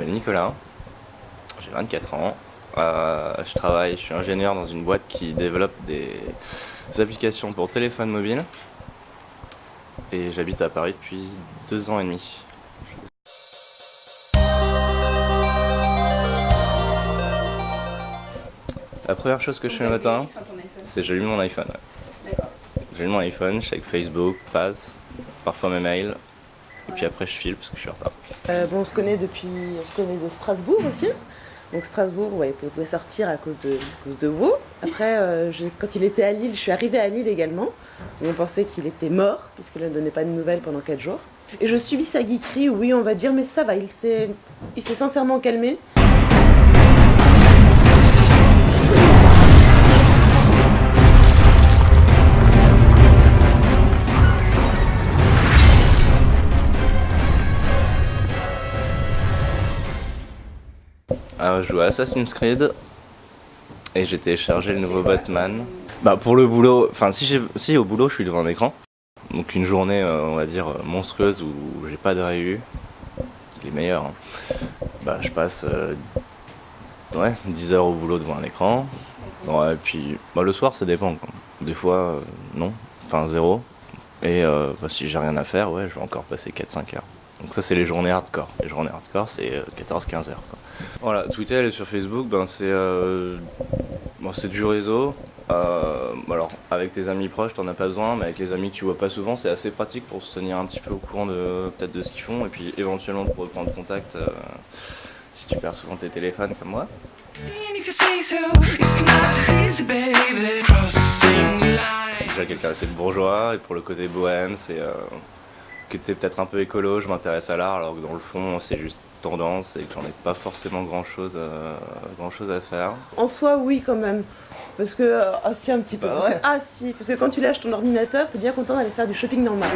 m'appelle Nicolas, j'ai 24 ans. Je suis ingénieur dans une boîte qui développe des applications pour téléphone mobile. Et j'habite à Paris depuis 2 ans et demi. La première chose que je fais le matin, c'est j'allume mon iPhone. Ouais. J'allume mon iPhone, je check Facebook, Pass, parfois mes mails. Et puis après je file parce que je suis en retard. On se connaît de Strasbourg aussi. Donc Strasbourg, ouais, il pouvait sortir à cause de WoW. Après, quand il était à Lille, je suis arrivée à Lille également. Où on pensait qu'il était mort, puisqu'il ne donnait pas de nouvelles pendant 4 jours. Et je subis sa geekerie, oui, on va dire, mais ça va, il s'est sincèrement calmé. Je joue à Assassin's Creed et j'ai téléchargé le nouveau Batman. Pour le boulot, si au boulot je suis devant un écran, donc une journée on va dire monstrueuse où j'ai pas de réu, les meilleurs, hein. Je passe 10 heures au boulot devant un écran. Ouais, et puis le soir ça dépend quoi. Des fois non, zéro. Et si j'ai rien à faire, ouais, je vais encore passer 4-5 heures. Donc ça c'est les journées hardcore. Les journées hardcore c'est 14-15 heures quoi. Voilà, Twitter et sur Facebook, c'est du réseau. Alors avec tes amis proches t'en as pas besoin, mais avec les amis que tu vois pas souvent c'est assez pratique pour se tenir un petit peu au courant peut-être de ce qu'ils font et puis éventuellement pour reprendre contact si tu perds souvent tes téléphones comme moi. Déjà quelqu'un assez bourgeois et pour le côté bohème c'est que t'es peut-être un peu écolo, je m'intéresse à l'art alors que dans le fond c'est juste tendance et que j'en ai pas forcément grand chose à faire. En soi, oui, quand même. Parce que, si, un petit peu. Ouais. Parce que quand tu lâches ton ordinateur, t'es bien content d'aller faire du shopping normal.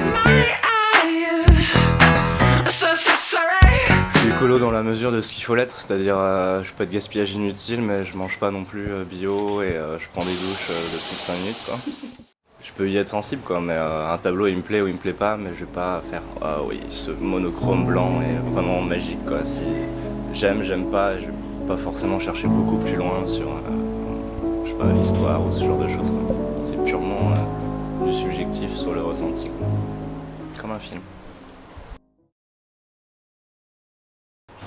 Je suis écolo dans la mesure de ce qu'il faut l'être, c'est-à-dire je fais pas de gaspillage inutile, mais je mange pas non plus bio et je prends des douches de plus de 5 minutes quoi. Je peux y être sensible quoi, mais un tableau il me plaît ou il me plaît pas, mais je vais pas faire oui ce monochrome blanc est vraiment magique quoi. Si j'aime pas, je vais pas forcément chercher beaucoup plus loin sur je sais pas l'histoire ou ce genre de choses quoi. C'est purement du subjectif sur le ressenti quoi. Comme un film.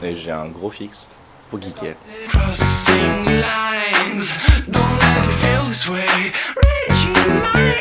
Et j'ai un gros fixe pour geeker. Crossing lines, don't let me feel this way. Reaching my